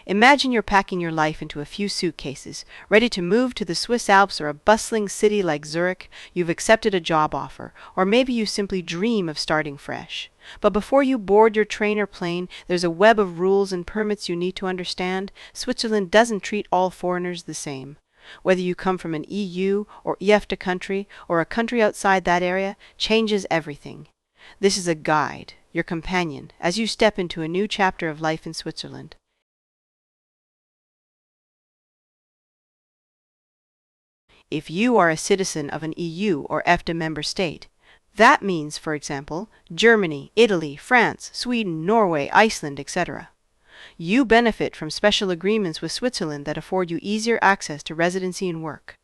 Imagine you're packing your life into a few suitcases, ready to move to the Swiss Alps or a bustling city like Zurich. You've accepted a job offer, or maybe you simply dream of starting fresh. But before you board your train or plane, there's a web of rules and permits you need to understand. Switzerland doesn't treat all foreigners the same. Whether you come from an EU or EFTA country or a country outside that area, changes everything. This is a guide, your companion, as you step into a new chapter of life in Switzerland. If you are a citizen of an EU or EFTA member state, that means, for example, Germany, Italy, France, Sweden, Norway, Iceland, etc. You benefit from special agreements with Switzerland that afford you easier access to residency and work.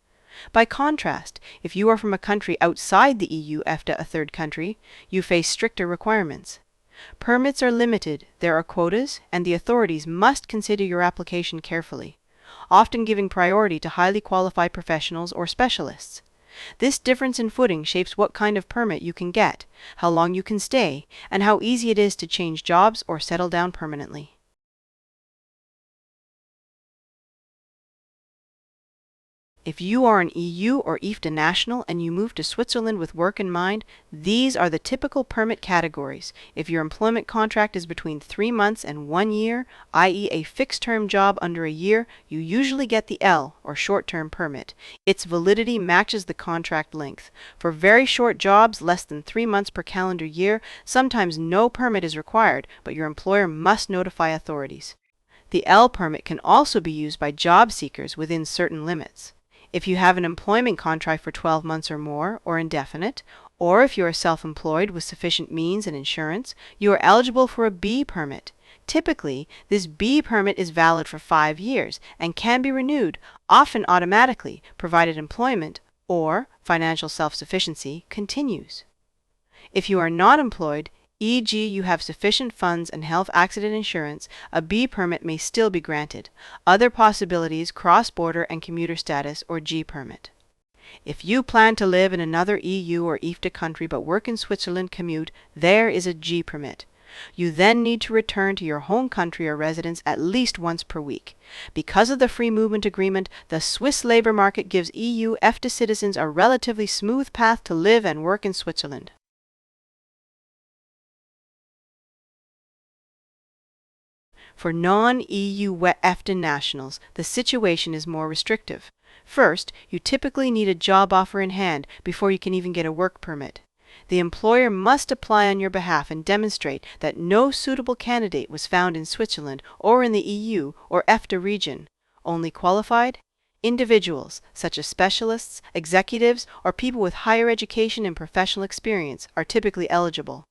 By contrast, if you are from a country outside the EU, EFTA, a third country, you face stricter requirements. Permits are limited, there are quotas, and the authorities must consider your application carefully, often giving priority to highly qualified professionals or specialists. This difference in footing shapes what kind of permit you can get, how long you can stay, and how easy it is to change jobs or settle down permanently. If you are an EU or EFTA national and you move to Switzerland with work in mind, these are the typical permit categories. If your employment contract is between 3 months and 1 year, i.e. a fixed-term job under a year, you usually get the L, or short-term permit. Its validity matches the contract length. For very short jobs, less than 3 months per calendar year, sometimes no permit is required, but your employer must notify authorities. The L permit can also be used by job seekers within certain limits. If you have an employment contract for 12 months or more, or indefinite, or if you are self-employed with sufficient means and insurance, you are eligible for a B permit. Typically, this B permit is valid for 5 years and can be renewed, often automatically, provided employment, or financial self-sufficiency, continues. If you are not employed, e.g. you have sufficient funds and health accident insurance, a B permit may still be granted. Other possibilities, cross-border and commuter status, or G permit. If you plan to live in another EU or EFTA country but work in Switzerland, commute, there is a G permit. You then need to return to your home country or residence at least once per week. Because of the free movement agreement, the Swiss labor market gives EU EFTA citizens a relatively smooth path to live and work in Switzerland. For non-EU EFTA nationals, the situation is more restrictive. First, you typically need a job offer in hand before you can even get a work permit. The employer must apply on your behalf and demonstrate that no suitable candidate was found in Switzerland or in the EU or EFTA region. Only qualified individuals, such as specialists, executives, or people with higher education and professional experience, are typically eligible.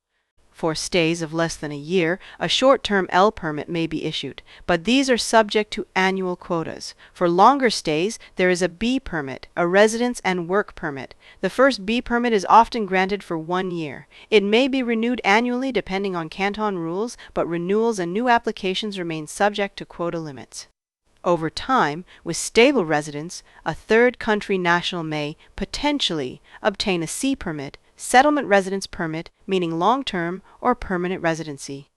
For stays of less than a year, a short-term L permit may be issued, but these are subject to annual quotas. For longer stays, there is a B permit, a residence and work permit. The first B permit is often granted for 1 year. It may be renewed annually depending on canton rules, but renewals and new applications remain subject to quota limits. Over time, with stable residence, a third country national may, potentially, obtain a C permit, settlement residence permit, meaning long-term or permanent residency.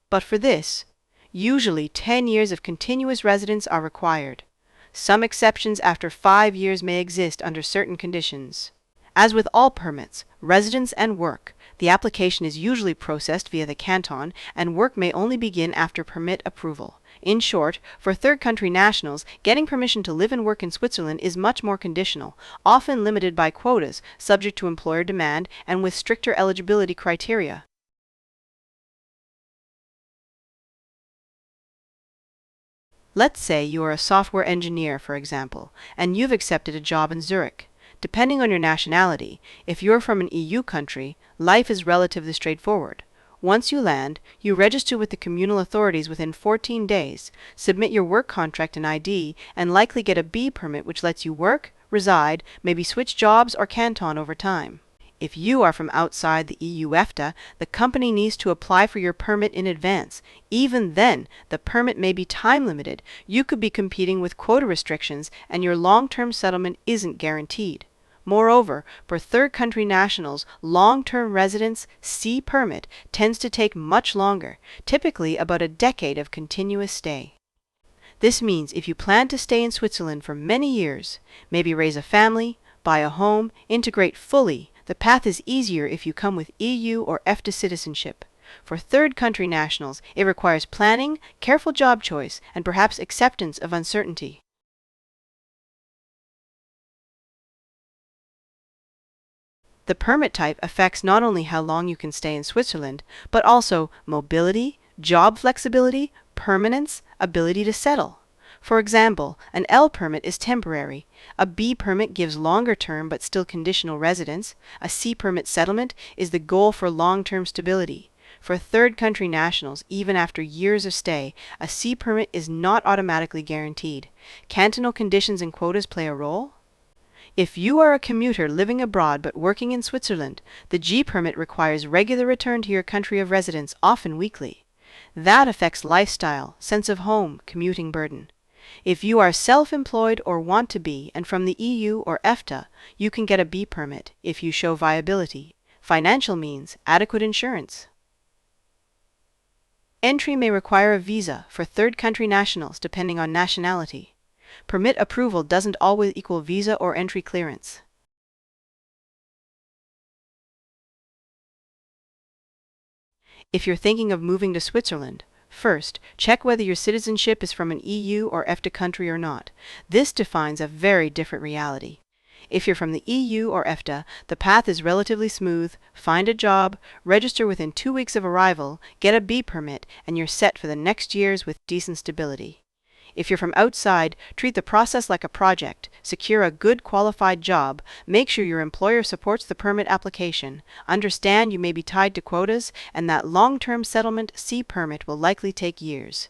But for this, usually 10 years of continuous residence are required. Some exceptions after 5 years may exist under certain conditions. As with all permits, residence and work, the application is usually processed via the canton, and work may only begin after permit approval. In short, for third country nationals, getting permission to live and work in Switzerland is much more conditional, often limited by quotas, subject to employer demand, and with stricter eligibility criteria. Let's say you are a software engineer, for example, and you've accepted a job in Zurich. Depending on your nationality, if you're from an EU country, life is relatively straightforward. Once you land, you register with the communal authorities within 14 days, submit your work contract and ID, and likely get a B permit which lets you work, reside, maybe switch jobs or canton over time. If you are from outside the EU EFTA, the company needs to apply for your permit in advance. Even then, the permit may be time limited. You could be competing with quota restrictions, and your long-term settlement isn't guaranteed. Moreover, for third country nationals, long-term residence C permit tends to take much longer, typically about a decade of continuous stay. This means if you plan to stay in Switzerland for many years, maybe raise a family, buy a home, integrate fully, the path is easier if you come with EU or EFTA citizenship. For third country nationals, it requires planning, careful job choice, and perhaps acceptance of uncertainty. The permit type affects not only how long you can stay in Switzerland, but also mobility, job flexibility, permanence, ability to settle. For example, an L permit is temporary, a B permit gives longer term but still conditional residence, a C permit settlement is the goal for long-term stability. For third country nationals, even after years of stay, a C permit is not automatically guaranteed. Cantonal conditions and quotas play a role. If you are a commuter living abroad but working in Switzerland, the G permit requires regular return to your country of residence, often weekly. That affects lifestyle, sense of home, commuting burden. If you are self-employed or want to be and from the EU or EFTA, you can get a B permit if you show viability, financial means, adequate insurance. Entry may require a visa for third country nationals depending on nationality. Permit approval doesn't always equal visa or entry clearance. If you're thinking of moving to Switzerland, first, check whether your citizenship is from an EU or EFTA country or not. This defines a very different reality. If you're from the EU or EFTA, the path is relatively smooth. Find a job, register within 2 weeks of arrival, get a B permit, and you're set for the next years with decent stability. If you're from outside, treat the process like a project, secure a good qualified job, make sure your employer supports the permit application, understand you may be tied to quotas, and that long-term settlement C permit will likely take years.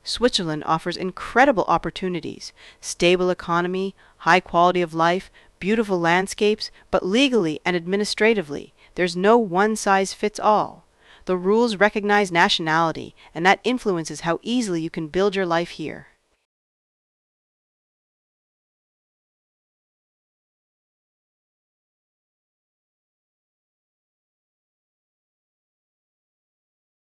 Switzerland offers incredible opportunities, stable economy, high quality of life, beautiful landscapes, but legally and administratively, there's no one-size-fits-all. The rules recognize nationality, and that influences how easily you can build your life here.